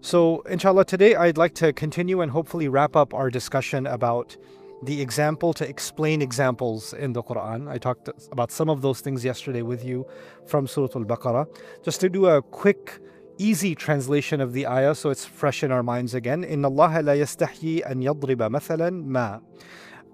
So, inshallah, today I'd like to continue and hopefully wrap up our discussion about the example to explain examples in the Quran. I talked about some of those things yesterday with you from Surah Al-Baqarah. Just to do a quick, easy translation of the ayah so it's fresh in our minds again. إِنَّ اللَّهَ لَا يَسْتَحْيِي أَن يَضْرِبَ مَثَلًا مَا.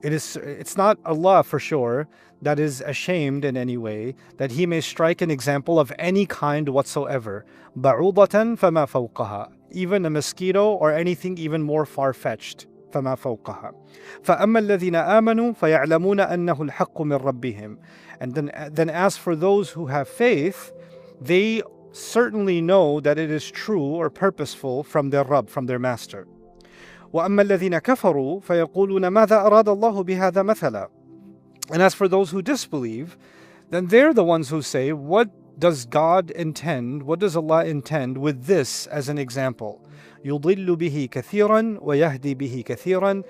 It's not Allah for sure that is ashamed in any way that He may strike an example of any kind whatsoever. بَعُوضَةً فَمَا فَوْقَهَا. Even a mosquito or anything even more far-fetched. فَمَا فَوْقَهَا. فَأَمَّا الَّذِينَ آمَنُوا فَيَعْلَمُونَ أَنَّهُ الْحَقُّ مِنْ رَبِّهِمْ. And then as for those who have faith, they certainly know that it is true or purposeful from their Rabb, from their Master. وَأَمَّا الَّذِينَ كَفَرُوا فَيَقُولُونَ مَاذَا أَرَادَ اللَّهُ بِهَذَا مَثَلًا. And as for those who disbelieve, then they're the ones who say, what does God intend, what does Allah intend with this as an example? يُضِلُّ بِهِ كَثِيرًا وَيَهْدِي بِهِ كَثِيرًا.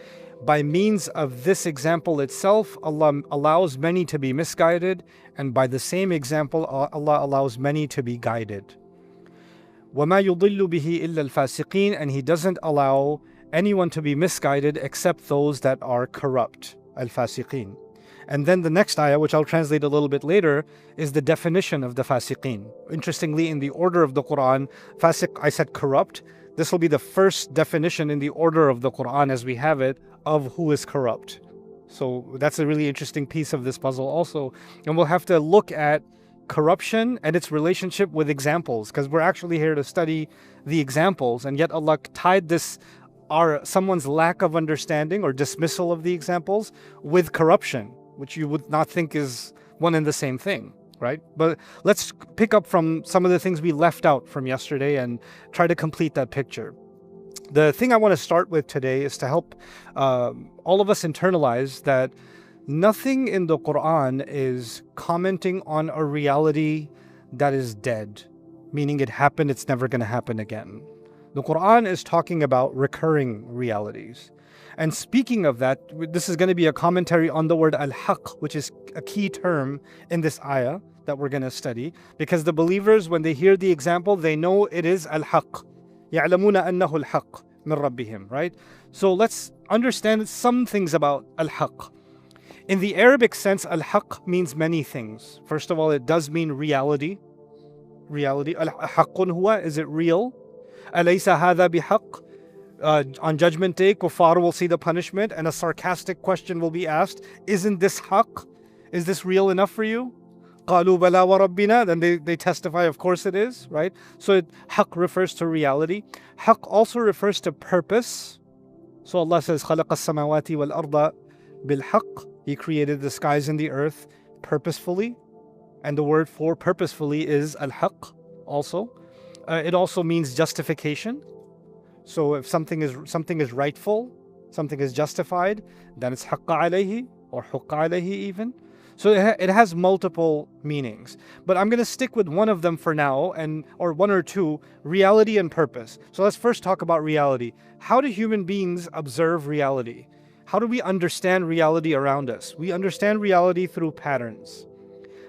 By means of this example itself, Allah allows many to be misguided, and by the same example, Allah allows many to be guided. وَمَا يُضِلُّ بِهِ إِلَّا الْفَاسِقِينَ. And He doesn't allow anyone to be misguided except those that are corrupt, al-fasiqeen. And then the next ayah, which I'll translate a little bit later, is the definition of the fasiqeen. Interestingly, in the order of the Quran, fasiq, I said corrupt. This will be the first definition in the order of the Quran as we have it of who is corrupt. So that's a really interesting piece of this puzzle also. And we'll have to look at corruption and its relationship with examples, because we're actually here to study the examples, and yet Allah tied this someone's lack of understanding or dismissal of the examples with corruption, which you would not think is one and the same thing, right? But let's pick up from some of the things we left out from yesterday and try to complete that picture. The thing I want to start with today is to help all of us internalize that nothing in the Quran is commenting on a reality that is dead, meaning it happened, it's never going to happen again. The Quran is talking about recurring realities. And speaking of that, this is going to be a commentary on the word Al-Haqq, which is a key term in this ayah that we're going to study. Because the believers, when they hear the example, they know it is Al-Haqq. يَعْلَمُونَ أَنَّهُ الْحَقُّ مِنْ رَبِّهِمْ, right? So let's understand some things about Al-Haqq. In the Arabic sense, Al-Haqq means many things. First of all, it does mean reality. Reality. Al-Haqqun huwa, is it real? أَلَيْسَ هَذَا بِحَقٍّ. On Judgment Day, kuffar will see the punishment and a sarcastic question will be asked, isn't this haqq? Is this real enough for you? قَالُوا بَلَا وَرَبِّنَا. Then they testify, of course it is, right? So haqq refers to reality. Haqq also refers to purpose. So Allah says, خَلَقَ السَّمَاوَاتِ وَالْأَرْضَ بِالْحَقِّ. He created the skies and the earth purposefully. And the word for purposefully is al-haqq also. It also means justification. So if something is rightful, something is justified, then it's haqqa alayhi or hukka alayhi even. So it has multiple meanings. But I'm going to stick with one of them for now, or one or two, reality and purpose. So let's first talk about reality. How do human beings observe reality? How do we understand reality around us? We understand reality through patterns.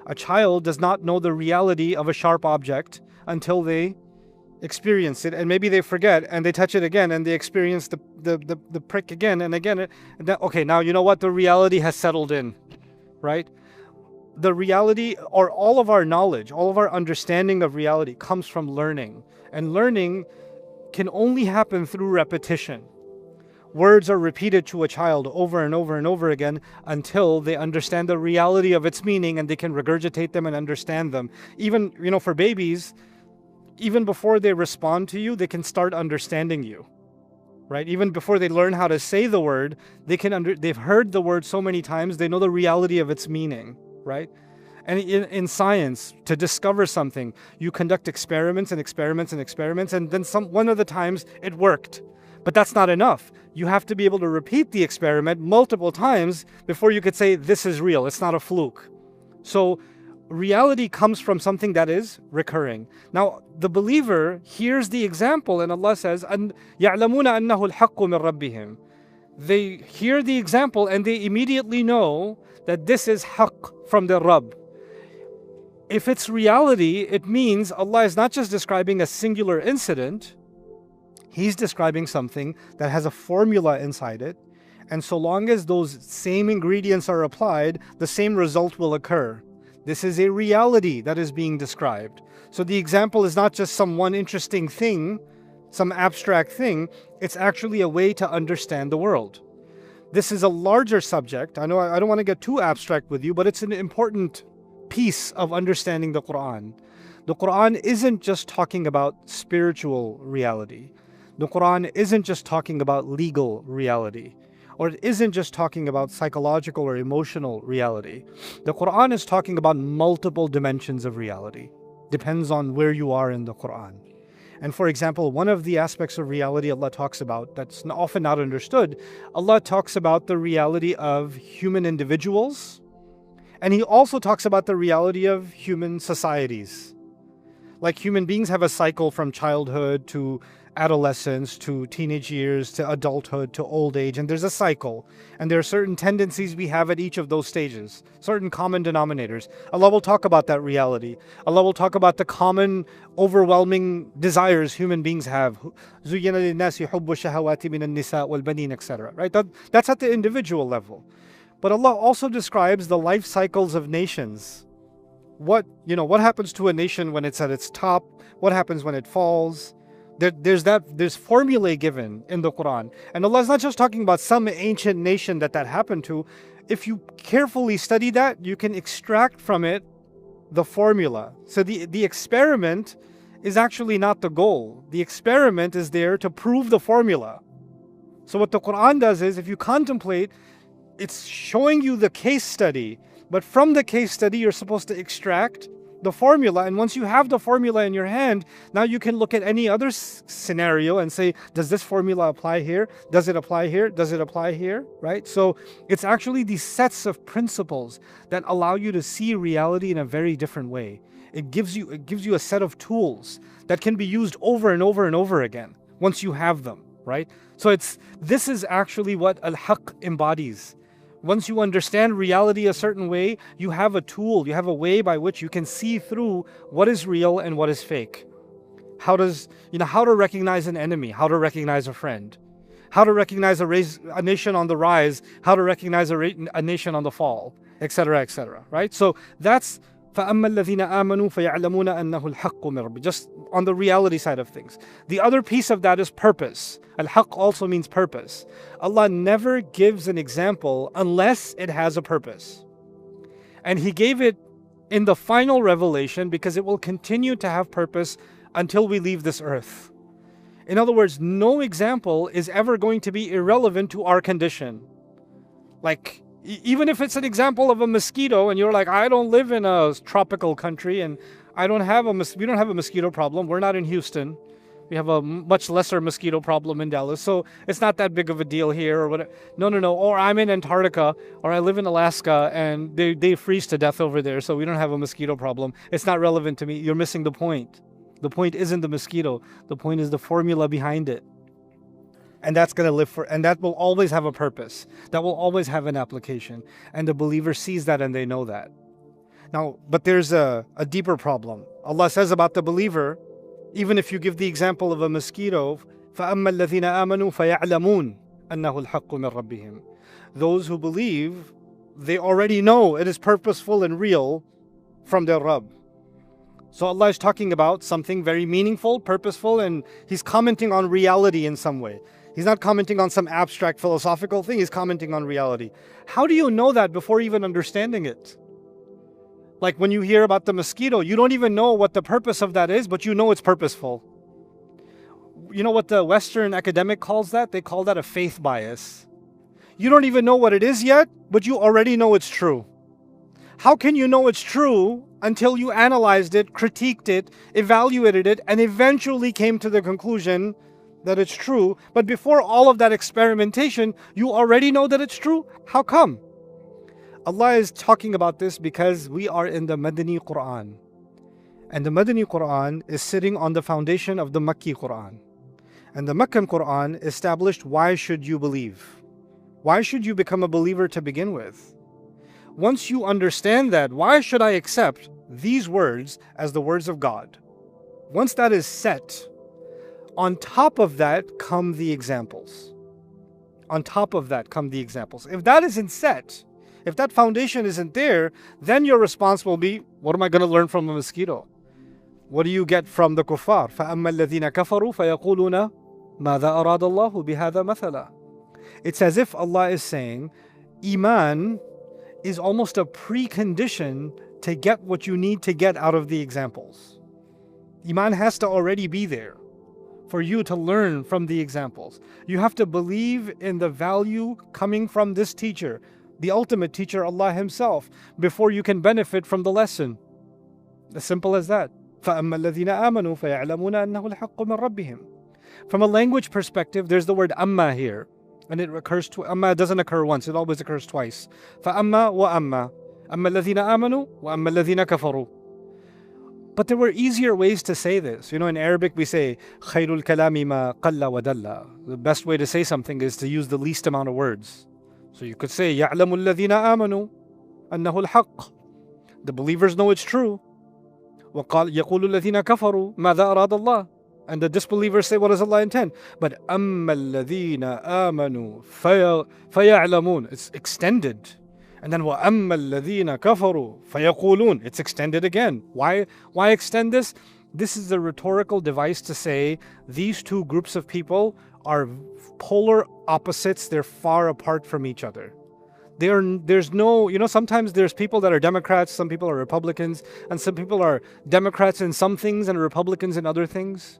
A child does not know the reality of a sharp object until they experience it, and maybe they forget and they touch it again and they experience the prick again and again. And then, okay, now you know what? The reality has settled in, right? The reality, or all of our knowledge, all of our understanding of reality comes from learning. And learning can only happen through repetition. Words are repeated to a child over and over and over again until they understand the reality of its meaning and they can regurgitate them and understand them. Even, for babies, even before they respond to you, they can start understanding you, right? Even before they learn how to say the word, they've heard the word so many times, they know the reality of its meaning, right? And in science, to discover something, you conduct experiments and experiments and experiments, and then one of the times it worked. But that's not enough. You have to be able to repeat the experiment multiple times before you could say this is real, it's not a fluke. So reality comes from something that is recurring. Now, the believer hears the example and Allah says, يَعْلَمُونَ أَنَّهُ الْحَقُّ مِنْ رَبِّهِمْ. They hear the example and they immediately know that this is haqq from their Rabb. If it's reality, it means Allah is not just describing a singular incident, He's describing something that has a formula inside it, and so long as those same ingredients are applied, the same result will occur. This is a reality that is being described. So the example is not just some one interesting thing, some abstract thing, it's actually a way to understand the world. This is a larger subject. I know I don't want to get too abstract with you, but it's an important piece of understanding the Quran. The Quran isn't just talking about spiritual reality. The Quran isn't just talking about legal reality, or it isn't just talking about psychological or emotional reality. The Quran is talking about multiple dimensions of reality. Depends on where you are in the Quran. And for example, one of the aspects of reality Allah talks about that's often not understood, Allah talks about the reality of human individuals, and He also talks about the reality of human societies. Like human beings have a cycle from childhood to adolescence to teenage years to adulthood to old age, and there's a cycle, and there are certain tendencies we have at each of those stages, certain common denominators. Allah will talk about that reality. Allah will talk about the common overwhelming desires human beings have. زُيِّنَ لِلنَّاسِ حُبُّ الشَّهَوَاتِ مِنَ النِّسَاءِ وَالْبَنِينَ, etc. Right? That's at the individual level. But Allah also describes the life cycles of nations. What happens to a nation when it's at its top? What happens when it falls? There's formulae given in the Quran. And Allah is not just talking about some ancient nation that happened to. If you carefully study that, you can extract from it the formula. So the experiment is actually not the goal. The experiment is there to prove the formula. So what the Quran does is, if you contemplate, it's showing you the case study. But from the case study, you're supposed to extract the formula, and once you have the formula in your hand, now you can look at any other scenario and say, does this formula apply here? Does it apply here? Does it apply here? Right? So it's actually these sets of principles that allow you to see reality in a very different way. It gives you a set of tools that can be used over and over and over again once you have them, right? So this is actually what Al-Haqq embodies. Once you understand reality a certain way, you have a tool, you have a way by which you can see through what is real and what is fake. How to recognize an enemy, how to recognize a friend, how to recognize a nation on the rise, how to recognize a nation on the fall, etc., etc. Right? So that's فَأَمَّا الَّذِينَ آمَنُوا فَيَعْلَمُونَ أَنَّهُ الْحَقُّ مِنْ رَبِّهِمْ. Just on the reality side of things. The other piece of that is purpose. Al-Haqq also means purpose. Allah never gives an example unless it has a purpose. And He gave it in the final revelation because it will continue to have purpose until we leave this earth. In other words, no example is ever going to be irrelevant to our condition. Like, even if it's an example of a mosquito and you're like, I don't live in a tropical country and we don't have a mosquito problem. We're not in Houston. We have a much lesser mosquito problem in Dallas. So it's not that big of a deal here or whatever. No. Or I'm in Antarctica or I live in Alaska and they freeze to death over there. So we don't have a mosquito problem. It's not relevant to me. You're missing the point. The point isn't the mosquito. The point is the formula behind it. And that's going to live and that will always have a purpose. That will always have an application. And the believer sees that and they know that. Now, but there's a deeper problem. Allah says about the believer, even if you give the example of a mosquito, فَأَمَّا الَّذِينَ آمَنُوا فَيَعْلَمُونَ أَنَّهُ الْحَقُّ مِنْ رَبِّهِمْ. Those who believe, they already know it is purposeful and real from their Rabb. So Allah is talking about something very meaningful, purposeful, and He's commenting on reality in some way. He's not commenting on some abstract philosophical thing, He's commenting on reality. How do you know that before even understanding it? Like when you hear about the mosquito, you don't even know what the purpose of that is, but you know it's purposeful. You know what the Western academic calls that? They call that a faith bias. You don't even know what it is yet, but you already know it's true. How can you know it's true until you analyzed it, critiqued it, evaluated it, and eventually came to the conclusion that it's true? But before all of that experimentation, you already know that it's true? How come? Allah is talking about this because we are in the Madani Quran. And the Madani Quran is sitting on the foundation of the Makki Quran. And the Meccan Quran established why should you believe? Why should you become a believer to begin with? Once you understand that, why should I accept these words as the words of God? Once that is set, On top of that come the examples. On top of that come the examples. If that isn't set, if that foundation isn't there, then your response will be, what am I going to learn from a mosquito? What do you get from the kuffar? فَأَمَّا الَّذِينَ كَفَرُوا فَيَقُولُونَ مَاذَا أَرَادَ اللَّهُ بِهَذَا مَثَلًا. It's as if Allah is saying, Iman is almost a precondition to get what you need to get out of the examples. Iman has to already be there for you to learn from the examples. You have to believe in the value coming from this teacher, the ultimate teacher, Allah Himself, before you can benefit from the lesson. As simple as that. فَأَمَّا الَّذِينَ آمَنُوا فَيَعْلَمُونَ أَنَّهُ الْحَقُّ مِنْ رَبِّهِمْ. From a language perspective, there's the word amma here. And it occurs amma doesn't occur once, it always occurs twice. فَأَمَّا وَأَمَّا أَمَّا الَّذِينَ آمَنُوا وَأَمَّا الَّذِينَ كَفَرُوا. But there were easier ways to say this. In Arabic we say خَيْرُ الْكَلَامِ مَا قَلَّ وَدَلَّ. The best way to say something is to use the least amount of words. So you could say يَعْلَمُ الَّذِينَ آمَنُوا أَنَّهُ الْحَقِّ. The believers know it's true. وَقَالَ يَقُولُ الَّذِينَ كَفَرُوا مَاذَا أَرَادَ اللَّهُ. And the disbelievers say, what does Allah intend? But أَمَّا الَّذِينَ آمَنُوا فَيَعْلَمُونَ. It's extended. And then وَأَمَّا الَّذِينَ كَفَرُوا فَيَقُولُونَ. It's extended again. Why extend this? This is a rhetorical device to say these two groups of people are polar opposites. They're far apart from each other. There's no, sometimes there's people that are Democrats, some people are Republicans, and some people are Democrats in some things and Republicans in other things.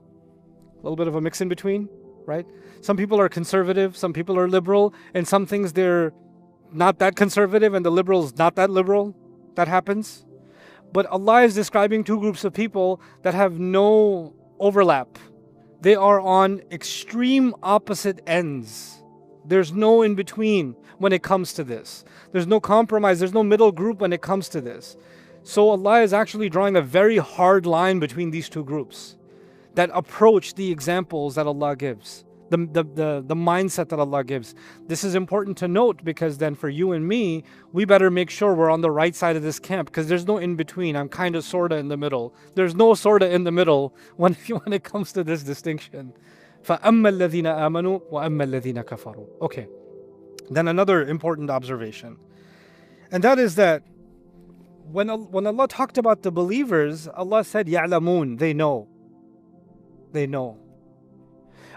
A little bit of a mix in between, right? Some people are conservative, some people are liberal, and some things they're not that conservative and the liberals not that liberal. That happens. But Allah is describing two groups of people that have no overlap. They are on extreme opposite ends. There's no in between when it comes to this. There's no compromise, there's no middle group when it comes to this. So Allah is actually drawing a very hard line between these two groups that approach the examples that Allah gives, the mindset that Allah gives. This is important to note because then for you and me, we better make sure we're on the right side of this camp because there's no in between. I'm kind of sorta in the middle. There's no sorta in the middle when it comes to this distinction. فَأَمَّا الَّذِينَ آمَنُوا وَأَمَّا الَّذِينَ كَفَرُوا. Okay, then another important observation. And that is that when Allah talked about the believers, Allah said, يَعْلَمُونَ, they know. They know.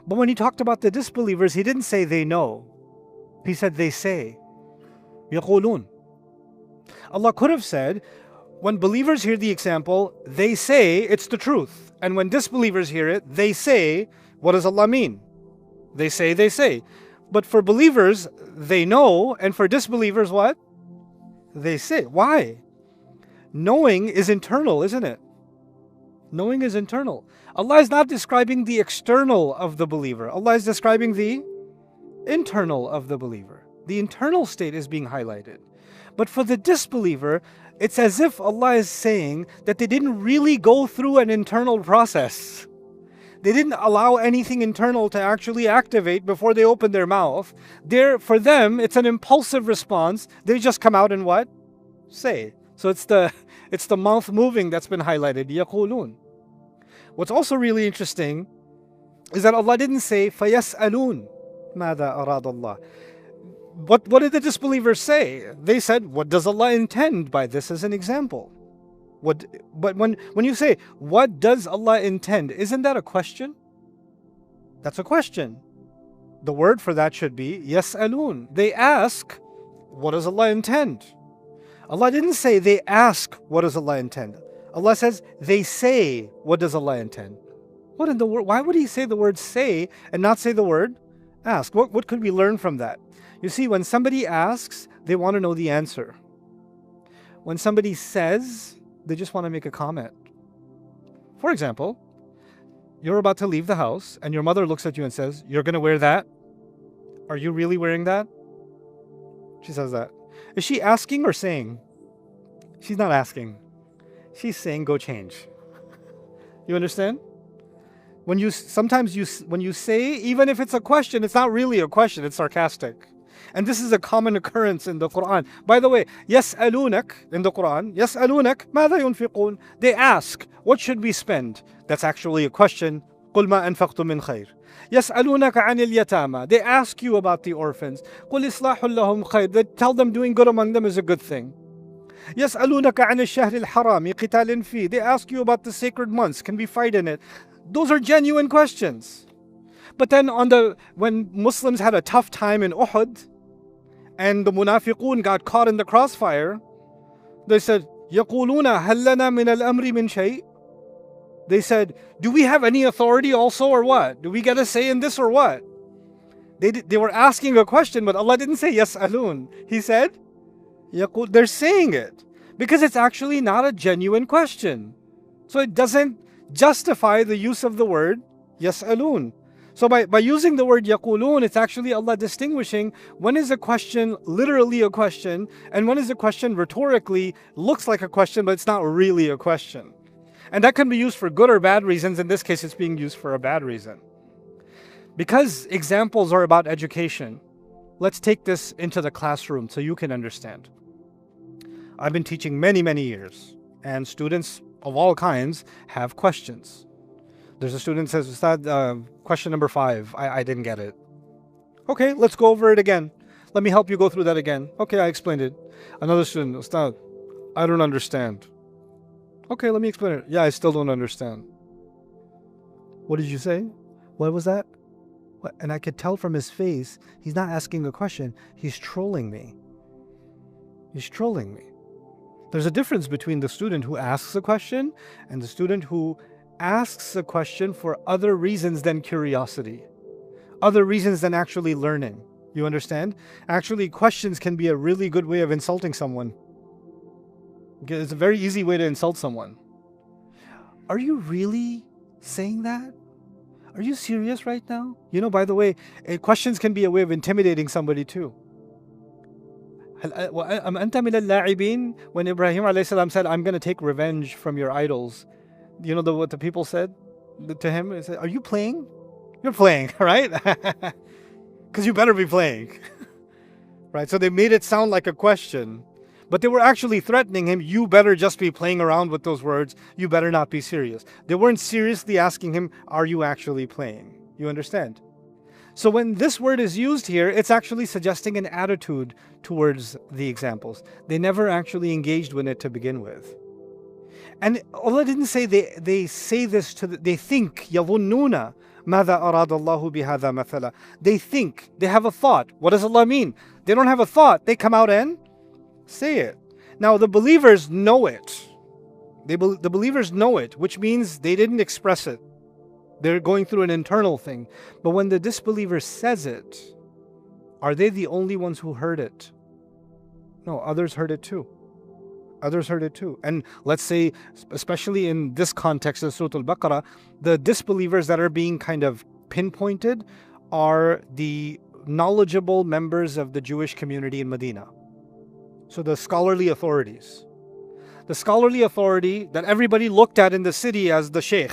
But when He talked about the disbelievers, He didn't say they know. He said they say. يَقُولُونَ. Allah could have said, when believers hear the example, they say it's the truth. And when disbelievers hear it, they say, what does Allah mean? They say. But for believers, they know. And for disbelievers, what? They say. Why? Knowing is internal, isn't it? Knowing is internal. Allah is not describing the external of the believer. Allah is describing the internal of the believer. The internal state is being highlighted. But for the disbeliever, it's as if Allah is saying that they didn't really go through an internal process. They didn't allow anything internal to actually activate before they opened their mouth. For them, it's an impulsive response. They just come out and what? Say. So it's the mouth moving that's been highlighted. يَقُولُونَ. What's also really interesting is that Allah didn't say فَيَسْأَلُونَ مَاذَا أَرَادَ اللَّهُ. What did the disbelievers say? They said, what does Allah intend by this as an example? But when you say, what does Allah intend? Isn't that a question? That's a question. The word for that should be يَسْأَلُونَ. They ask, what does Allah intend? Allah didn't say they ask, what does Allah intend? Allah says, they say, what does Allah intend? What in the world? Why would He say the word say and not say the word ask? What could we learn from that? You see, when somebody asks, they want to know the answer. When somebody says, they just want to make a comment. For example, you're about to leave the house and your mother looks at you and says, you're going to wear that? Are you really wearing that? She says that. Is she asking or saying? She's not asking. She's saying, go change. You understand? When you say, even if it's a question, it's not really a question, it's sarcastic. And this is a common occurrence in the Quran. By the way, يَسْأَلُونَكَ in the Quran, يَسْأَلُونَكَ مَاذَا يُنْفِقُونَ. They ask, what should we spend? That's actually a question. قل ما أنفقتم من خير. يسألونك عن اليتامى. They ask you about the orphans. قل إصلاح لهم خير. They tell them doing good among them is a good thing. يسألونك عن الشهر الحرام قتال فيه. They ask you about the sacred months. Can we fight in it? Those are genuine questions. But then when Muslims had a tough time in Uhud and the munafiqun got caught in the crossfire, they said, يقولون هل لنا من الأمر من شيء? They said, do we have any authority also or what? Do we get a say in this or what? They were asking a question, but Allah didn't say يسألون. He said, يقول. They're saying it because it's actually not a genuine question. So it doesn't justify the use of the word يسألون. So by using the word يقولون, it's actually Allah distinguishing when is a question literally a question and when is a question rhetorically looks like a question, but it's not really a question. And that can be used for good or bad reasons. In this case, it's being used for a bad reason. Because examples are about education, let's take this into the classroom so you can understand. I've been teaching many, many years, and students of all kinds have questions. There's a student who says, Ustad, question number 5, I didn't get it. Okay, let's go over it again. Let me help you go through that again. Okay, I explained it. Another student, Ustad, I don't understand. Okay, let me explain it. Yeah, I still don't understand. What did you say? What was that? What? And I could tell from his face, he's not asking a question. He's trolling me. He's trolling me. There's a difference between the student who asks a question and the student who asks a question for other reasons than curiosity, other reasons than actually learning. You understand? Actually, questions can be a really good way of insulting someone. It's a very easy way to insult someone. Are you really saying that? Are you serious right now? You know, by the way, questions can be a way of intimidating somebody too. When Ibrahim alayhi salam said, I'm going to take revenge from your idols, you know what the people said to him? They said, are you playing? You're playing, right? Because you better be playing. Right? So they made it sound like a question. But they were actually threatening him, you better just be playing around with those words. You better not be serious. They weren't seriously asking him, are you actually playing? You understand? So when this word is used here, it's actually suggesting an attitude towards the examples. They never actually engaged with it to begin with. And Allah didn't say they say this they think, يَظُنُّونَ مَاذَا أَرَادَ اللَّهُ بِهَذَا مَثَلًا. They think, they have a thought. What does Allah mean? They don't have a thought. They come out and say it. Now the believers know it. The believers know it, which means they didn't express it. They're going through an internal thing. But when the disbeliever says it, are they the only ones who heard it? No, others heard it too. Others heard it too. And let's say, especially in this context of Surah Al-Baqarah, the disbelievers that are being kind of pinpointed are the knowledgeable members of the Jewish community in Medina. So the scholarly authorities. The scholarly authority that everybody looked at in the city as the sheikh,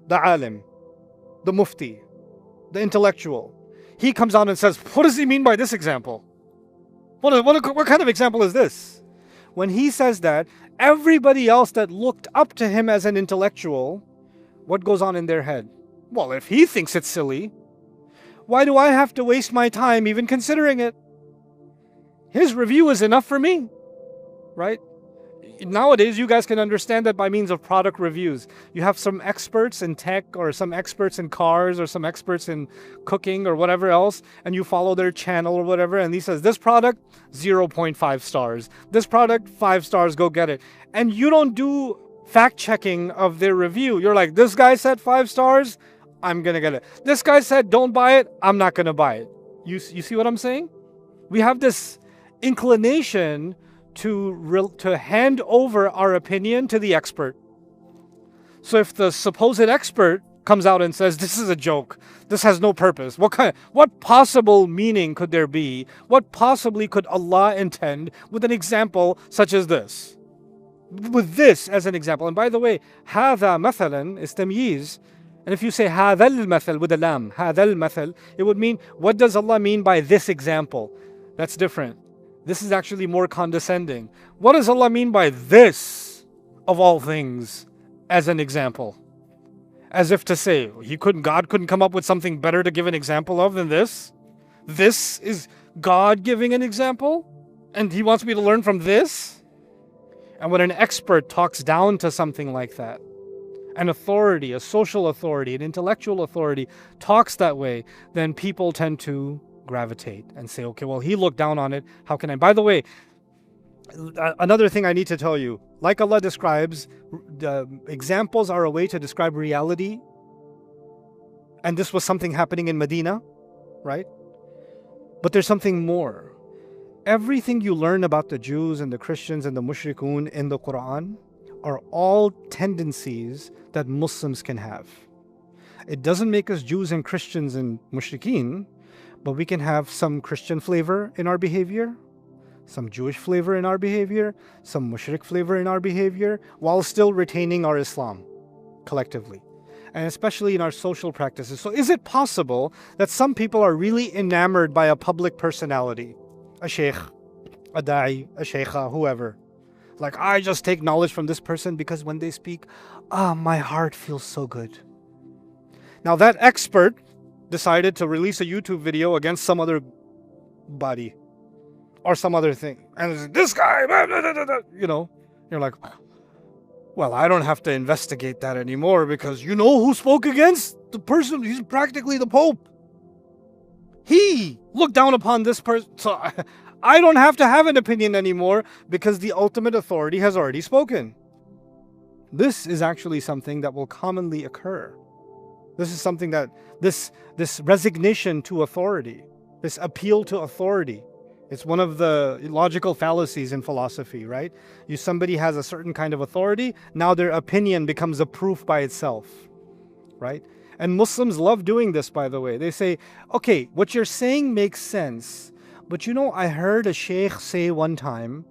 the alim, the mufti, the intellectual. He comes out and says, what does he mean by this example? What kind of example is this? When he says that, everybody else that looked up to him as an intellectual, what goes on in their head? Well, if he thinks it's silly, why do I have to waste my time even considering it? His review is enough for me, right? Nowadays, you guys can understand that by means of product reviews. You have some experts in tech or some experts in cars or some experts in cooking or whatever else, and you follow their channel or whatever, and he says, this product, 0.5 stars. This product, 5 stars, go get it. And you don't do fact-checking of their review. You're like, this guy said 5 stars, I'm going to get it. This guy said, don't buy it, I'm not going to buy it. You see what I'm saying? We have this inclination to hand over our opinion to the expert. So if the supposed expert comes out and says, this is a joke, this has no purpose, what possible meaning could there be? What possibly could Allah intend with an example such as this? With this as an example. And by the way, هذا مثلا is tamyiz. And if you say هذا المثل with a lam, هذا المثل, it would mean, what does Allah mean by this example? That's different. This is actually more condescending. What does Allah mean by this, of all things, as an example? As if to say, God couldn't come up with something better to give an example of than this? This is God giving an example? And he wants me to learn from this? And when an expert talks down to something like that, an authority, a social authority, an intellectual authority talks that way, then people tend to gravitate and say, okay, well, he looked down on it. How can I? By the way, another thing I need to tell you, like Allah describes, examples are a way to describe reality. And this was something happening in Medina, right? But there's something more. Everything you learn about the Jews and the Christians and the mushrikun in the Quran are all tendencies that Muslims can have. It doesn't make us Jews and Christians and mushrikeen, but we can have some Christian flavor in our behavior, some Jewish flavor in our behavior, some mushrik flavor in our behavior, while still retaining our Islam collectively, and especially in our social practices. So is it possible that some people are really enamored by a public personality, a sheikh, a da'i, a sheikha, whoever? Like, I just take knowledge from this person because when they speak, my heart feels so good. Now that expert decided to release a YouTube video against some other body or some other thing. And this guy, you know, you're like, well, I don't have to investigate that anymore because you know who spoke against the person? He's practically the Pope. He looked down upon this person. So I don't have to have an opinion anymore because the ultimate authority has already spoken. This is actually something that will commonly occur. This is something that, this resignation to authority, this appeal to authority, it's one of the logical fallacies in philosophy, right? Somebody has a certain kind of authority, now their opinion becomes a proof by itself, right? And Muslims love doing this, by the way. They say, okay, what you're saying makes sense, but you know, I heard a sheikh say one time.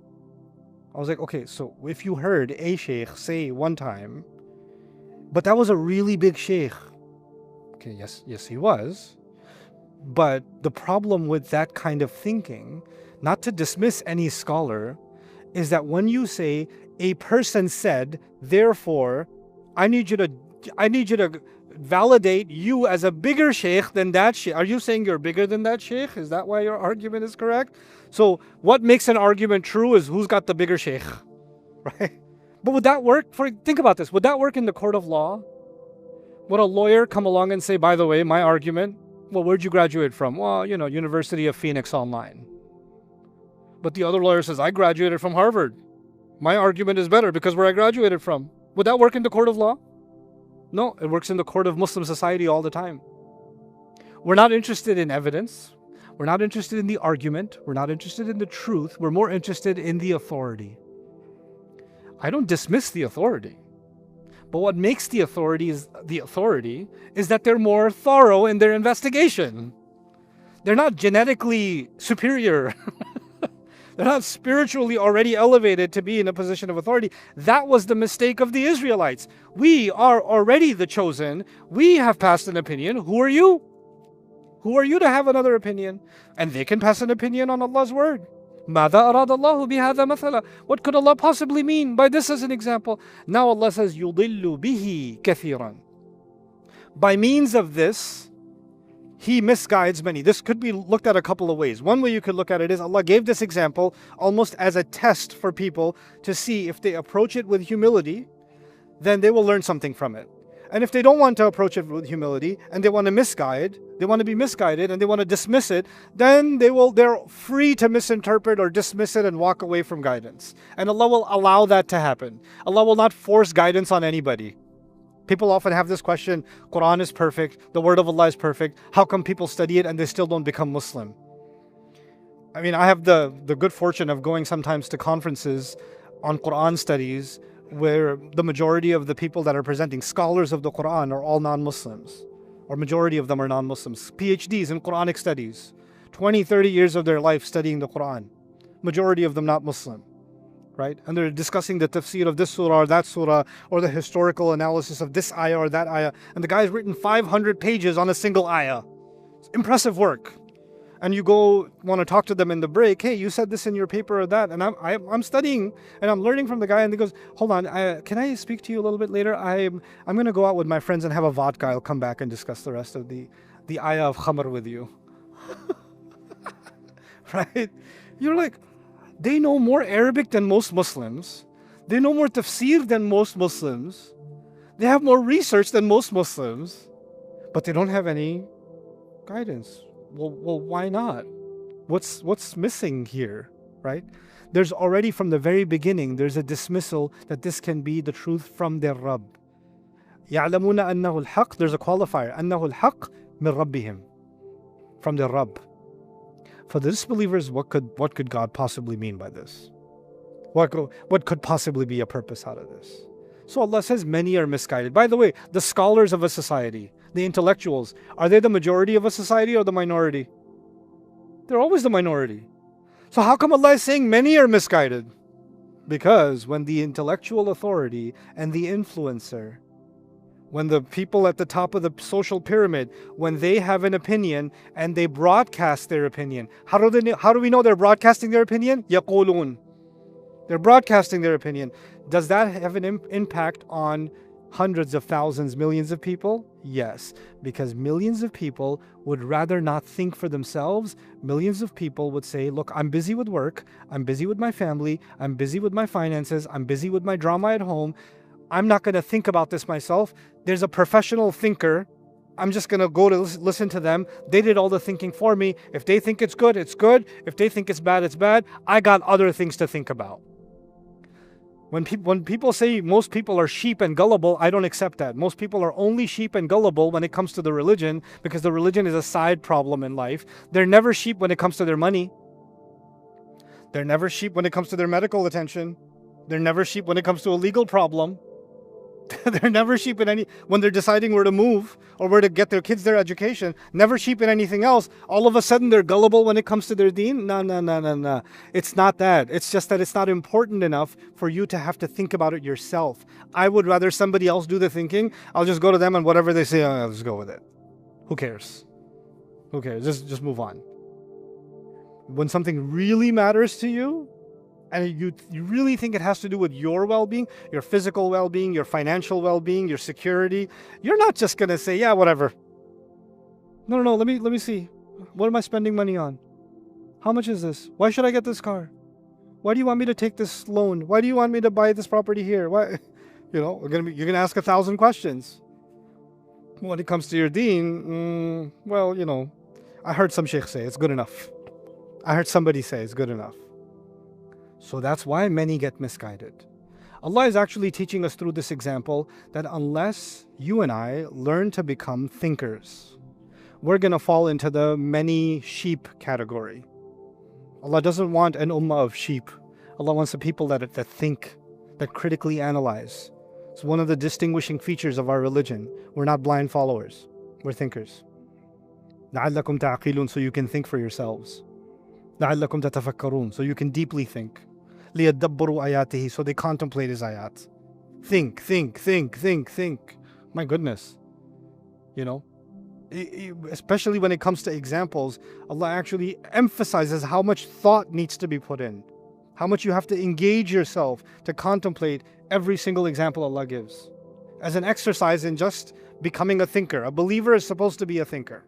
I was like, okay, so if you heard a sheikh say one time, but that was a really big sheikh. Okay, yes, he was. But the problem with that kind of thinking, not to dismiss any scholar, is that when you say a person said, therefore, I need you to validate you as a bigger sheikh than that sheikh. Are you saying you're bigger than that sheikh? Is that why your argument is correct? So what makes an argument true is who's got the bigger sheikh, right? But would that work? Think about this. Would that work in the court of law? Would a lawyer come along and say, by the way, my argument, well, where'd you graduate from? Well, you know, University of Phoenix Online. But the other lawyer says, I graduated from Harvard. My argument is better because where I graduated from. Would that work in the court of law? No, it works in the court of Muslim society all the time. We're not interested in evidence. We're not interested in the argument. We're not interested in the truth. We're more interested in the authority. I don't dismiss the authority. But what makes the authority is that they're more thorough in their investigation. They're not genetically superior. They're not spiritually already elevated to be in a position of authority. That was the mistake of the Israelites. We are already the chosen. We have passed an opinion. Who are you? Who are you to have another opinion? And they can pass an opinion on Allah's word. ماذا أراد الله بهذا مثلا? What could Allah possibly mean by this as an example? Now Allah says, يُضِلُّ بِهِ كَثِيرًا. By means of this, He misguides many. This could be looked at a couple of ways. One way you could look at it is Allah gave this example almost as a test for people to see if they approach it with humility, then they will learn something from it. And if they don't want to approach it with humility and they want to be misguided and they want to dismiss it, then they're free to misinterpret or dismiss it and walk away from guidance. And Allah will allow that to happen. Allah will not force guidance on anybody. People often have this question, Quran is perfect, the word of Allah is perfect, how come people study it and they still don't become Muslim? I mean, I have the good fortune of going sometimes to conferences on Quran studies where the majority of the people that are presenting, scholars of the Quran, are all non-Muslims, or majority of them are non-Muslims. PhDs in Quranic studies, 20, 30 years of their life studying the Quran, majority of them not Muslim, right? And they're discussing the tafsir of this surah or that surah, or the historical analysis of this ayah or that ayah, and the guy's written 500 pages on a single ayah. It's impressive work. and you go want to talk to them in the break. Hey, you said this in your paper or that, and I'm studying and I'm learning from the guy, and he goes, hold on, can I speak to you a little bit later? I'm going to go out with my friends and have a vodka. I'll come back and discuss the rest of the ayah of khamr with you. Right? You're like, they know more Arabic than most Muslims. They know more tafsir than most Muslims. They have more research than most Muslims, but they don't have any guidance. Well, why not? What's missing here, right? There's already from the very beginning, there's a dismissal that this can be the truth from their Rabb. يَعْلَمُونَ أَنَّهُ الْحَقِّ. There's a qualifier. أَنَّهُ الْحَقِّ مِنْ رَبِّهِمْ. From their Rabb. For the disbelievers, what could God possibly mean by this? What could possibly be a purpose out of this? So Allah says many are misguided. By the way, the scholars of a society, the intellectuals, are they the majority of a society or the minority? They're always the minority. So how come Allah is saying many are misguided? Because when the intellectual authority and the influencer, when the people at the top of the social pyramid, when they have an opinion and they broadcast their opinion, how do we know they're broadcasting their opinion? يَقُولُونَ. They're broadcasting their opinion. Does that have an impact on hundreds of thousands, millions of people? Yes, because millions of people would rather not think for themselves. Millions of people would say, look, I'm busy with work, I'm busy with my family, I'm busy with my finances, I'm busy with my drama at home. I'm not going to think about this myself. There's a professional thinker. I'm just going to go to listen to them. They did all the thinking for me. If they think it's good, it's good. If they think it's bad. I got other things to think about. When people say most people are sheep and gullible, I don't accept that. Most people are only sheep and gullible when it comes to the religion, because the religion is a side problem in life. They're never sheep when it comes to their money. They're never sheep when it comes to their medical attention. They're never sheep when it comes to a legal problem. They're never sheep in when they're deciding where to move or where to get their kids their education. Never sheep in anything else. All of a sudden they're gullible when it comes to their deen. No. It's not that. It's just that it's not important enough for you to have to think about it yourself. I would rather somebody else do the thinking. I'll just go to them and whatever they say, I'll just go with it. Who cares? Who cares? Just move on. When something really matters to you, and you really think it has to do with your well-being, your physical well-being, your financial well-being, your security, you're not just going to say, yeah, whatever. No, let me see. What am I spending money on? How much is this? Why should I get this car? Why do you want me to take this loan? Why do you want me to buy this property here? Why? You're going to ask 1,000 questions. When it comes to your deen, I heard some sheikh say it's good enough. I heard somebody say it's good enough. So that's why many get misguided. Allah is actually teaching us through this example that unless you and I learn to become thinkers, we're going to fall into the many sheep category. Allah doesn't want an ummah of sheep. Allah wants the people that think, that critically analyze. It's one of the distinguishing features of our religion. We're not blind followers. We're thinkers. لَعَلَّكُمْ تَعْقِلُونَ. So you can think for yourselves. لَعَلَّكُمْ تَتَفَكَّرُونَ. So you can deeply think. لِيَدَّبَّرُوا آيَاتِهِ. So they contemplate His ayat. Think. My goodness. Especially when it comes to examples, Allah actually emphasizes how much thought needs to be put in. How much you have to engage yourself to contemplate every single example Allah gives. As an exercise in just becoming a thinker. A believer is supposed to be a thinker.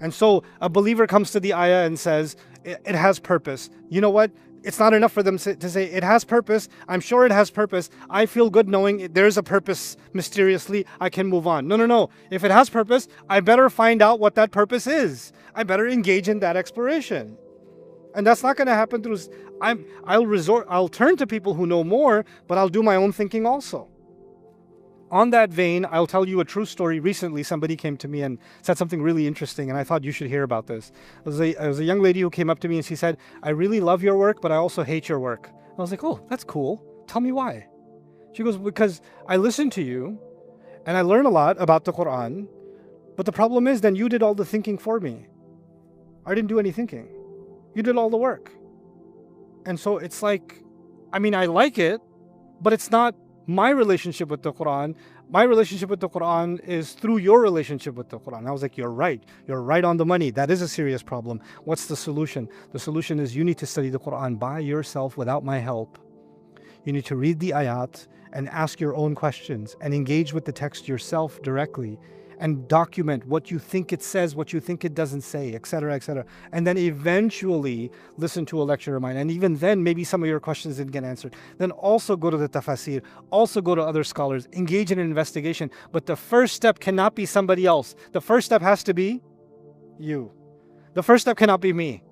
And so a believer comes to the ayah and says, it has purpose. You know what? It's not enough for them to say, it has purpose. I'm sure it has purpose. I feel good knowing there's a purpose mysteriously. I can move on. No. If it has purpose, I better find out what that purpose is. I better engage in that exploration. And that's not going to happen through, I'll turn to people who know more, but I'll do my own thinking also. On that vein, I'll tell you a true story. Recently, somebody came to me and said something really interesting, and I thought you should hear about this. It was a young lady who came up to me and she said, I really love your work, but I also hate your work. I was like, oh, that's cool. Tell me why. She goes, because I listen to you, and I learn a lot about the Quran, but the problem is then you did all the thinking for me. I didn't do any thinking. You did all the work. And so it's like, I like it, but it's not my relationship with the Quran. My relationship with the Quran is through your relationship with the Quran. I was like, you're right. You're right on the money. That is a serious problem. What's the solution? The solution is you need to study the Quran by yourself without my help. You need to read the ayat and ask your own questions and engage with the text yourself directly and document what you think it says, what you think it doesn't say, etc., etc. And then eventually listen to a lecture of mine. And even then, maybe some of your questions didn't get answered. Then also go to the tafasir, also go to other scholars, engage in an investigation. But the first step cannot be somebody else. The first step has to be you. The first step cannot be me.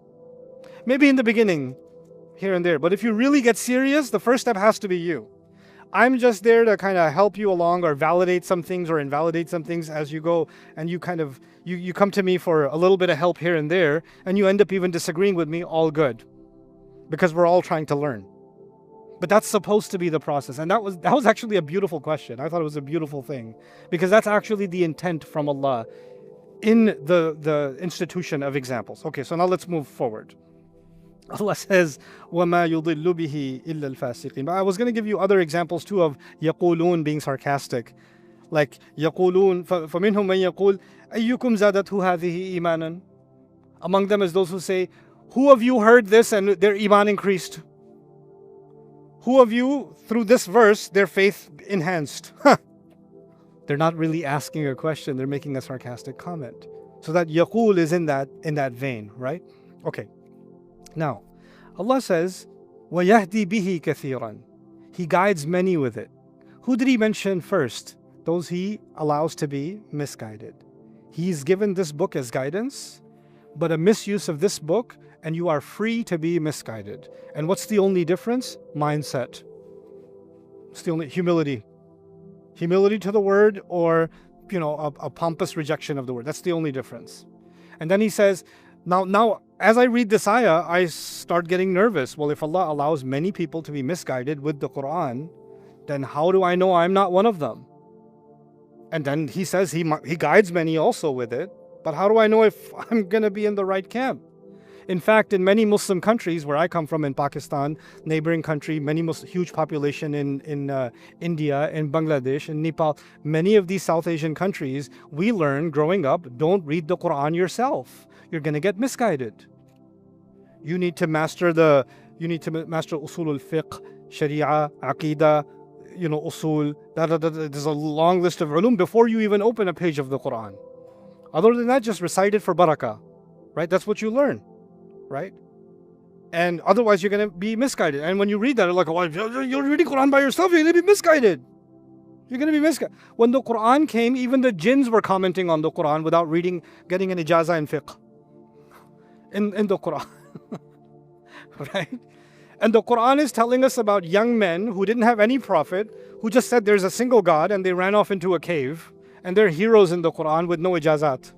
Maybe in the beginning, here and there. But if you really get serious, the first step has to be you. I'm just there to kind of help you along or validate some things or invalidate some things as you go, and you kind of, you come to me for a little bit of help here and there, and you end up even disagreeing with me, all good. Because we're all trying to learn. But that's supposed to be the process. And that was actually a beautiful question. I thought it was a beautiful thing. Because that's actually the intent from Allah in the institution of examples. Okay, so now let's move forward. Allah says, وَمَا يُضِلُّ بِهِ إِلَّا الْفَاسِقِينَ. But I was going to give you other examples too of يَقُولُون being sarcastic. Like يَقُولُون فَمِنْهُمْ مَنْ يَقُول أَيُّكُمْ زَادَتْهُ هَذِهِ إِيمَانًا. Among them is those who say, who of you heard this and their iman increased? Who of you, through this verse, their faith enhanced? They're not really asking a question, they're making a sarcastic comment. So that يَقُول is in that vein, right? Okay. Now, Allah says, وَيَهْدِي بِهِ كَثِيرًا. He guides many with it. Who did He mention first? Those He allows to be misguided. He's given this book as guidance, but a misuse of this book, and you are free to be misguided. And what's the only difference? Mindset. It's the only humility. Humility to the word, or a pompous rejection of the word. That's the only difference. And then He says, now, as I read this ayah, I start getting nervous. Well, if Allah allows many people to be misguided with the Quran, then how do I know I'm not one of them? And then He says He guides many also with it, but how do I know if I'm going to be in the right camp? In fact, in many Muslim countries, where I come from in Pakistan, neighboring country, huge population in India, in Bangladesh, in Nepal, many of these South Asian countries, we learn growing up, don't read the Quran yourself. You're going to get misguided. You need to master usul al-fiqh, sharia, aqidah, usul. There's a long list of ulum before you even open a page of the Quran. Other than that, just recite it for barakah, right? That's what you learn, right? And otherwise, you're going to be misguided. And when you read that, you're like, oh, you're reading Quran by yourself, you're going to be misguided. You're going to be misguided. When the Quran came, even the jinns were commenting on the Quran without getting an ijazah in fiqh. In the Quran. Right? And the Quran is telling us about young men who didn't have any prophet, who just said there's a single God, and they ran off into a cave, and they're heroes in the Quran with no ijazat.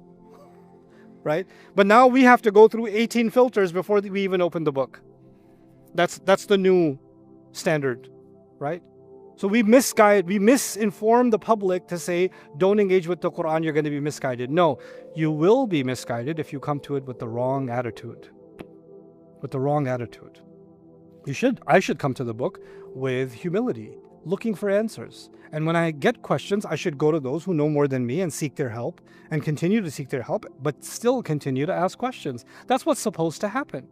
Right? But now we have to go through 18 filters before we even open the book. That's the new standard, right? So we misinform the public to say, don't engage with the Quran, you're going to be misguided. No, you will be misguided if you come to it with the wrong attitude. With the wrong attitude. I should come to the book with humility, looking for answers. And when I get questions, I should go to those who know more than me and seek their help, and continue to seek their help, but still continue to ask questions. That's what's supposed to happen.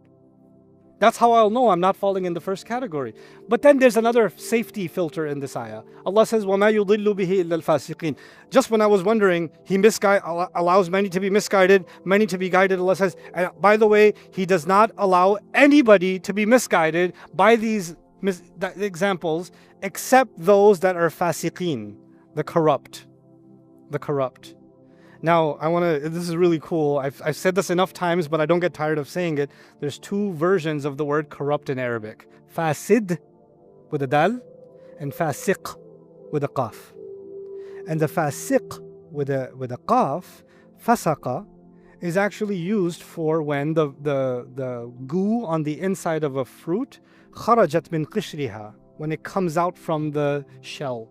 That's how I'll know I'm not falling in the first category. But then there's another safety filter in this ayah. Allah says, وَمَا يُضِلُّ بِهِ إِلَّا الْفَاسِقِينَ. Just when I was wondering, He allows many to be misguided, many to be guided. Allah says, and by the way, He does not allow anybody to be misguided by these examples, except those that are fasiqeen, the corrupt. The corrupt. Now, this is really cool. I've said this enough times, but I don't get tired of saying it. There's two versions of the word corrupt in Arabic. Fasid with a dal, and fasiq with a qaf. And the fasiq with a qaf, fasaqa, is actually used for when the goo on the inside of a fruit, kharajat min qishriha, when it comes out from the shell.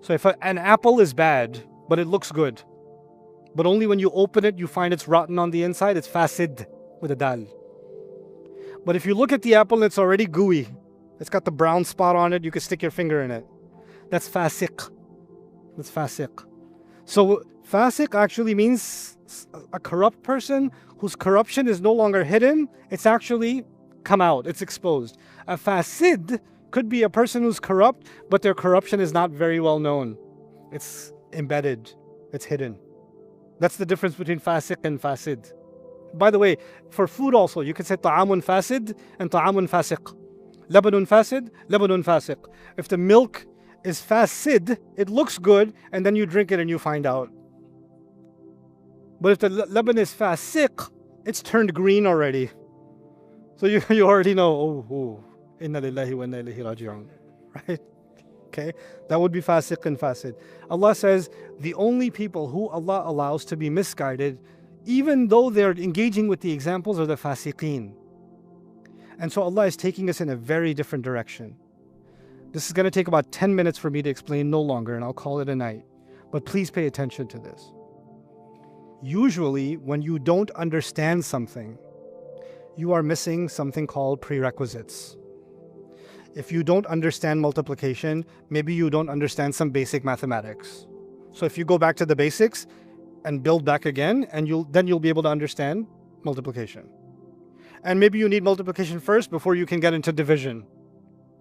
So if an apple is bad, but it looks good, but only when you open it, you find it's rotten on the inside, it's fasid with a dal. But if you look at the apple, it's already gooey. It's got the brown spot on it, you can stick your finger in it. That's fasiq. That's fasiq. So fasiq actually means a corrupt person whose corruption is no longer hidden. It's actually come out. It's exposed. A fasid could be a person who's corrupt, but their corruption is not very well known. It's embedded. It's hidden. That's the difference between fasiq and fasid. By the way, for food also, you can say ta'amun fasid and ta'amun fasiq. Labanun fasid, labanun fasiq. If the milk is fasid, it looks good, and then you drink it and you find out. But if the laban is fasiq, it's turned green already. So you already know, inna lillahi wa inna ilayhi raji'un. Right? Okay? That would be fasiq and fasid. Allah says the only people who Allah allows to be misguided, even though they're engaging with the examples, are the fasiqeen. And so Allah is taking us in a very different direction. This is going to take about 10 minutes for me to explain, no longer, and I'll call it a night. But please pay attention to this. Usually, when you don't understand something, you are missing something called prerequisites. If you don't understand multiplication, maybe you don't understand some basic mathematics. So if you go back to the basics and build back again, and then you'll be able to understand multiplication. And maybe you need multiplication first before you can get into division,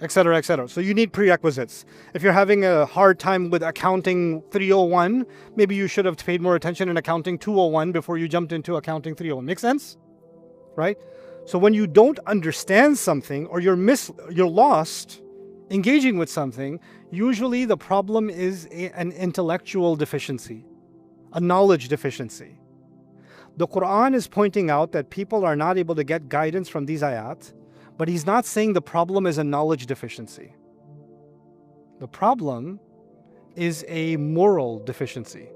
etc., etc. So you need prerequisites. If you're having a hard time with accounting 301, maybe you should have paid more attention in accounting 201 before you jumped into accounting 301. Make sense? Right? So when you don't understand something, or you're lost engaging with something, usually the problem is an intellectual deficiency, a knowledge deficiency. The Quran is pointing out that people are not able to get guidance from these ayat, but He's not saying the problem is a knowledge deficiency. The problem is a moral deficiency.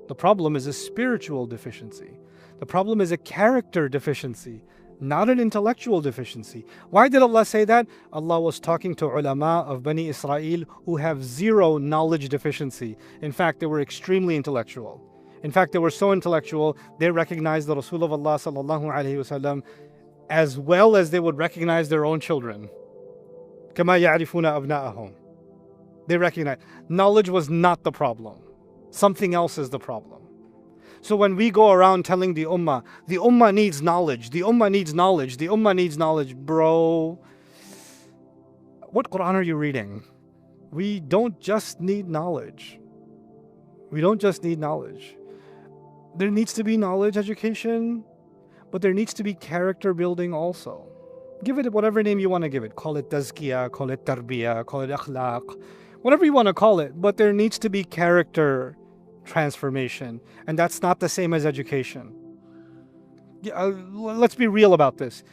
The problem is a spiritual deficiency. The problem is a character deficiency, not an intellectual deficiency. Why did Allah say that? Allah was talking to ulama of Bani Israel who have zero knowledge deficiency. In fact, they were extremely intellectual. In fact, they were so intellectual, they recognized the Rasul of Allah sallallahu alaihi wasallam as well as they would recognize their own children. كَمَا يَعْرِفُونَ أَبْنَاءَهُمْ. They recognize. Knowledge was not the problem. Something else is the problem. So when we go around telling the ummah needs knowledge, the ummah needs knowledge, the ummah needs knowledge, bro, what Quran are you reading? We don't just need knowledge. We don't just need knowledge. There needs to be knowledge education, but there needs to be character building also. Give it whatever name you want to give it. Call it tazkiyah, call it tarbiyah, call it akhlaq, whatever you want to call it. But there needs to be character transformation. And that's not the same as education. Let's be real about this.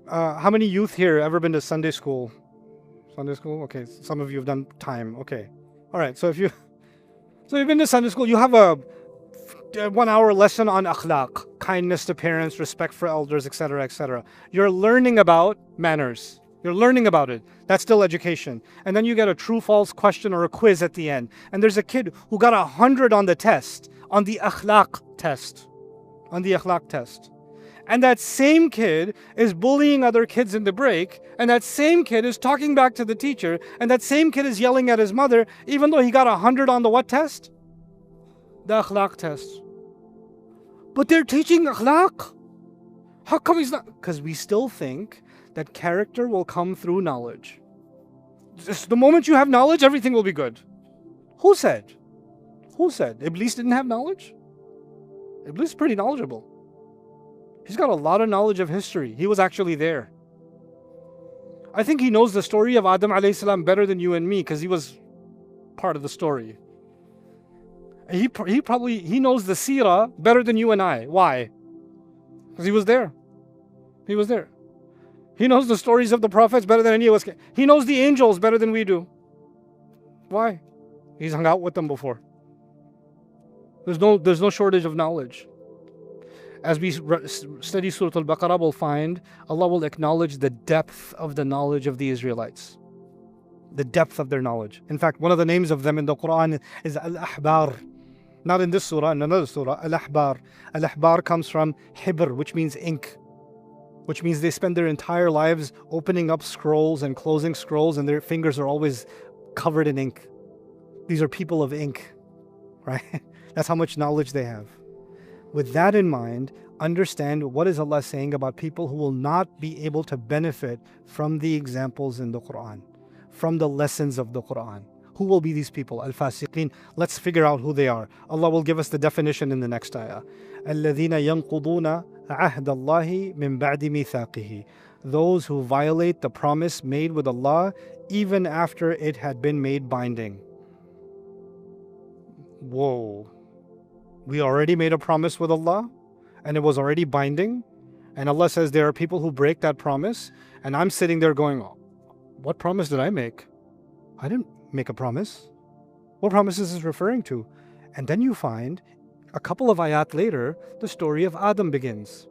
How many youth here ever been to Sunday school? Sunday school? Okay, some of you have done time. Okay. All right, so you've been to Sunday school, you have a 1 hour lesson on akhlaq, kindness to parents, respect for elders, etc., etc. You're learning about manners. You're learning about it. That's still education. And then you get a true-false question or a quiz at the end. And there's a kid who got 100 on the test, on the akhlaq test. On the akhlaq test. And that same kid is bullying other kids in the break. And that same kid is talking back to the teacher. And that same kid is yelling at his mother, even though he got 100 on the what test? The akhlaq test. But they're teaching akhlaq. How come he's not? Because we still think that character will come through knowledge. Just the moment you have knowledge, everything will be good. Who said? Who said? Iblis didn't have knowledge? Iblis is pretty knowledgeable. He's got a lot of knowledge of history. He was actually there. I think he knows the story of Adam alayhi salam better than you and me because he was part of the story. He knows the seerah better than you and I. Why? Because he was there. He was there. He knows the stories of the prophets better than any of us can. He knows the angels better than we do. Why? He's hung out with them before. There's no shortage of knowledge. As we study Surah Al-Baqarah, we'll find Allah will acknowledge the depth of the knowledge of the Israelites. The depth of their knowledge. In fact, one of the names of them in the Quran is Al-Ahbar. Not in this surah, in another surah, Al-Ahbar. Al-Ahbar comes from Hibr, which means ink. Which means they spend their entire lives opening up scrolls and closing scrolls, and their fingers are always covered in ink. These are people of ink, right? That's how much knowledge they have. With that in mind, understand what is Allah saying about people who will not be able to benefit from the examples in the Quran, from the lessons of the Quran. Who will be these people? Al-Fasiqeen. Let's figure out who they are. Allah will give us the definition in the next ayah. الَّذِينَ يَنْقُضُونَ عَهْدَ اللَّهِ مِنْ بَعْدِ مِيثَاقِهِ. Those who violate the promise made with Allah even after it had been made binding. Whoa. We already made a promise with Allah and it was already binding. And Allah says there are people who break that promise. And I'm sitting there going, oh, what promise did I make? I didn't make a promise. What promise is this referring to? And then you find a couple of ayat later, the story of Adam begins.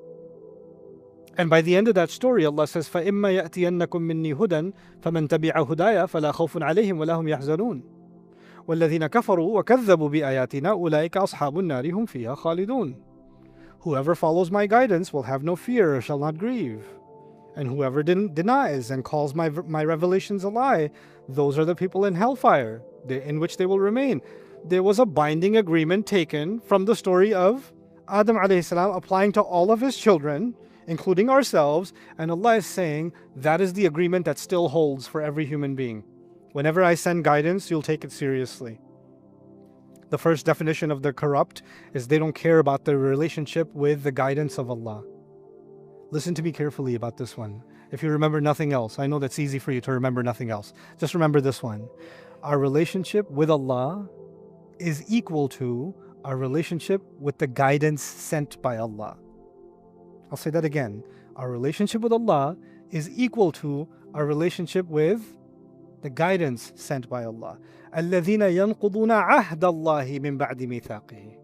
And by the end of that story, Allah says, فَإِمَّا يَأْتِيَنَّكُم مِّنِّي هُدًى فَمَنْ تَبِعَ هُدَايَ فَلَا خَوْفٌ عَلَيْهِمْ وَلَا هُمْ يَحْزَنُونَ وَالَّذِينَ كَفَرُوا وَكَذَّبُوا بِآيَاتِنَا أُولَٰئِكَ أَصْحَابُ النَّارِ هُمْ فِيهَا خَالِدُونَ. Whoever follows my guidance will have no fear or shall not grieve. And whoever denies and calls my revelations a lie, those are the people in hellfire, in which they will remain. There was a binding agreement taken from the story of Adam alayhi salam applying to all of his children, including ourselves, and Allah is saying that is the agreement that still holds for every human being. Whenever I send guidance, you'll take it seriously. The first definition of the corrupt is they don't care about their relationship with the guidance of Allah. Listen to me carefully about this one. If you remember nothing else, I know that's easy for you to remember nothing else. Just remember this one. Our relationship with Allah is equal to our relationship with the guidance sent by Allah. I'll say that again. Our relationship with Allah is equal to our relationship with the guidance sent by Allah. الَّذِينَ يَنْقُضُونَ عَهْدَ اللَّهِ مِنْ بَعْدِ مِيثَاقِهِ.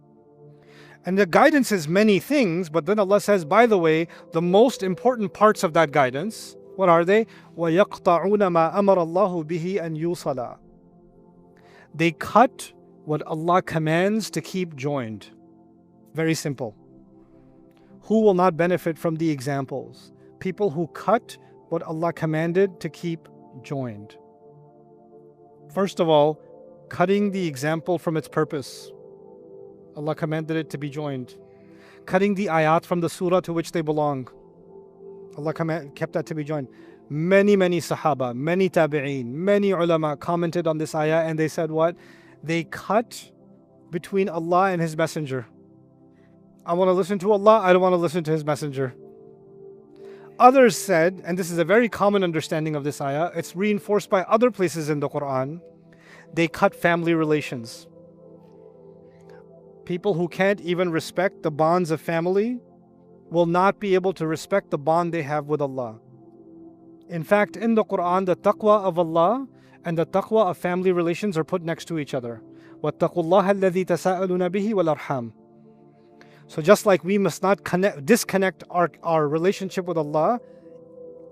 And the guidance is many things, but then Allah says, by the way, the most important parts of that guidance, what are they? وَيَقْطَعُونَ مَا أَمَرَ اللَّهُ بِهِ أَنْ يُوصَلَ. They cut what Allah commands to keep joined. Very simple. Who will not benefit from the examples? People who cut what Allah commanded to keep joined. First of all, cutting the example from its purpose. Allah commanded it to be joined. Cutting the ayat from the surah to which they belong. Allah kept that to be joined. Many Sahaba, many Tabi'een, many ulama commented on this ayah and they said what? They cut between Allah and His Messenger. I want to listen to Allah, I don't want to listen to His Messenger. Others said, and this is a very common understanding of this ayah, it's reinforced by other places in the Quran, they cut family relations. People who can't even respect the bonds of family will not be able to respect the bond they have with Allah. In fact, in the Quran, the taqwa of Allah and the taqwa of family relations are put next to each other. وَاتَّقُوا اللَّهَ الَّذِي تَسَاءَلُونَ بِهِ وَالْأَرْحَامِ. So just like we must not disconnect our relationship with Allah,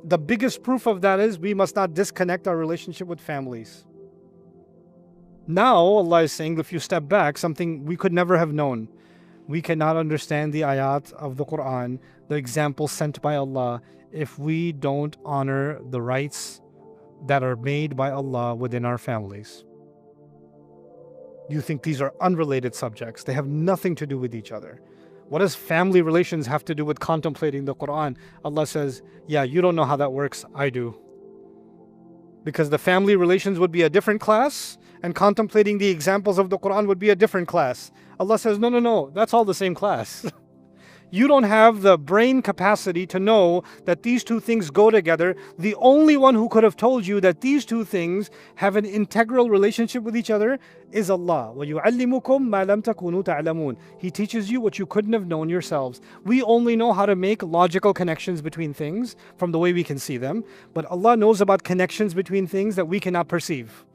the biggest proof of that is we must not disconnect our relationship with families. Now Allah is saying, if you step back, something we could never have known. We cannot understand the ayat of the Quran, the examples sent by Allah, if we don't honor the rights that are made by Allah within our families. You think these are unrelated subjects. They have nothing to do with each other. What does family relations have to do with contemplating the Quran? Allah says, yeah, you don't know how that works. I do. Because the family relations would be a different class and contemplating the examples of the Quran would be a different class. Allah says, no, that's all the same class. You don't have the brain capacity to know that these two things go together. The only one who could have told you that these two things have an integral relationship with each other is Allah. وَيُعَلِّمُكُم مَا لَمْ تَكُونُوا تَعْلَمُونَ. He teaches you what you couldn't have known yourselves. We only know how to make logical connections between things from the way we can see them. But Allah knows about connections between things that we cannot perceive.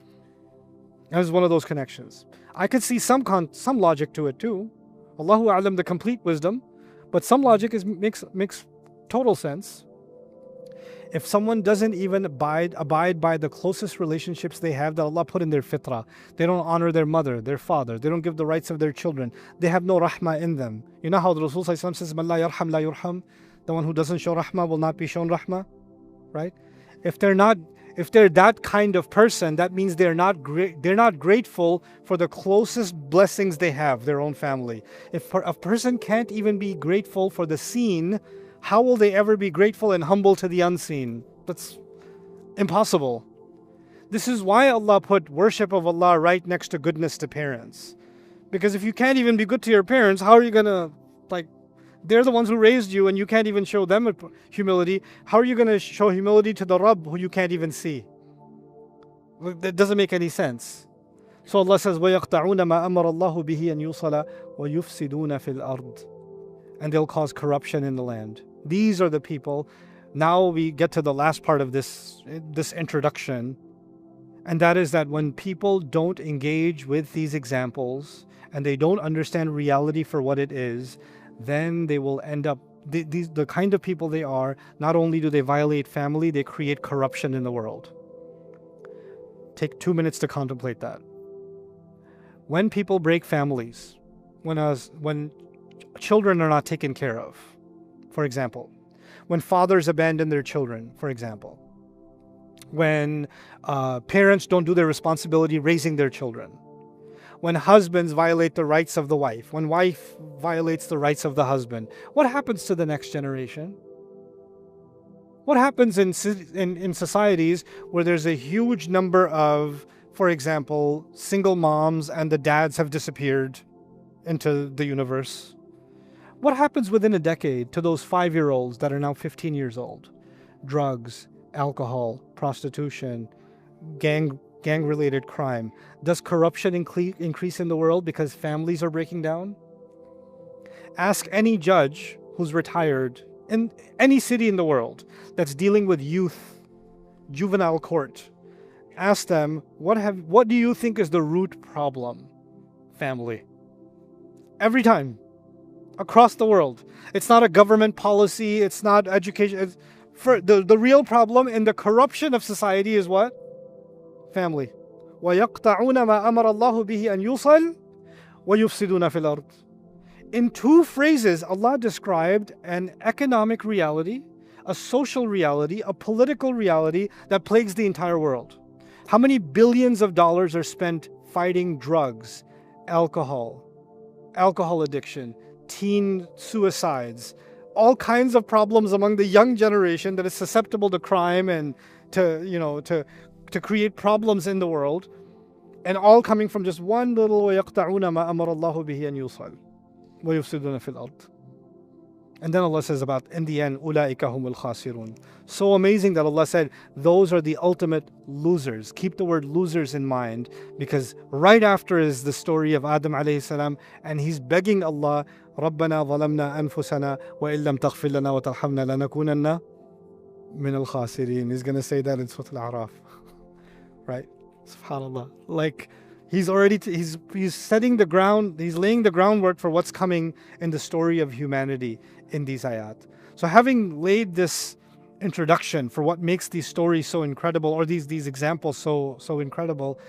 That is one of those connections. I could see some logic to it too. Allahu A'lam, the complete wisdom. But some logic makes total sense. If someone doesn't even abide by the closest relationships they have that Allah put in their fitrah, they don't honor their mother, their father, they don't give the rights of their children, they have no rahmah in them. You know how the Rasul says, "Man la yarham la yurham," the one who doesn't show rahmah will not be shown rahmah, right? If they're not If they're that kind of person, that means they're not grateful for the closest blessings they have, their own family. If a person can't even be grateful for the seen, how will they ever be grateful and humble to the unseen? That's impossible. This is why Allah put worship of Allah right next to goodness to parents. Because if you can't even be good to your parents, how are you gonna, they're the ones who raised you and you can't even show them humility. How are you going to show humility to the Rabb who you can't even see? That doesn't make any sense. So Allah says, وَيَقْطَعُونَ مَا أَمَرَ اللَّهُ بِهِ أَن يُوصَلَ وَيُفْسِدُونَ فِي الْأَرْضِ. And they'll cause corruption in the land. These are the people. Now we get to the last part of this introduction. And that is that when people don't engage with these examples and they don't understand reality for what it is, then they will end up, the kind of people they are, not only do they violate family, they create corruption in the world. Take 2 minutes to contemplate that. When people break families, when children are not taken care of, for example, when fathers abandon their children, for example, when parents don't do their responsibility raising their children, when husbands violate the rights of the wife, when wife violates the rights of the husband, what happens to the next generation? What happens in societies where there's a huge number of, for example, single moms and the dads have disappeared into the universe? What happens within a decade to those 5-year-olds that are now 15 years old? Drugs, alcohol, prostitution, gang-related crime. Does corruption increase in the world because families are breaking down? Ask any judge who's retired in any city in the world that's dealing with youth, juvenile court. Ask them, what do you think is the root problem? Family. Every time. Across the world. It's not a government policy, it's not education. The real problem in the corruption of society is what? Family. وَيَقْطَعُونَ مَا أَمَرَ اللَّهُ بِهِ أَن يُوصَلَ وَيُفْسِدُونَ فِي الْأَرْضِ. In 2 phrases, Allah described an economic reality, a social reality, a political reality that plagues the entire world. How many billions of dollars are spent fighting drugs, alcohol addiction, teen suicides, all kinds of problems among the young generation that is susceptible to crime and to create problems in the world, and all coming from just one little وَيَقْطَعُونَ مَا أَمَرَ اللَّهُ بِهِ أَن يُوصَلَ وَيُفْسِدُونَ فِي الْأَرْضِ. And then Allah says about, in the end, أُولَٰئِكَ هُمُ الْخَاسِرُونَ. So amazing that Allah said, those are the ultimate losers. Keep the word losers in mind, because right after is the story of Adam alayhi salam, and he's begging Allah, رَبَّنَا ظَلَمْنَا أَنفُسَنَا وَإِن لَمْ تَغْفِرْ لَنَا وَتَرْحَمْنَا لَنَكُونَنَّ مِنَ الْخَاسِرِينَ. He's going to say that in Surah Al-A'raf. Right? SubhanAllah. Like, he's setting the ground, he's laying the groundwork for what's coming in the story of humanity in these ayat. So having laid this introduction for what makes these stories so incredible, or these examples so incredible,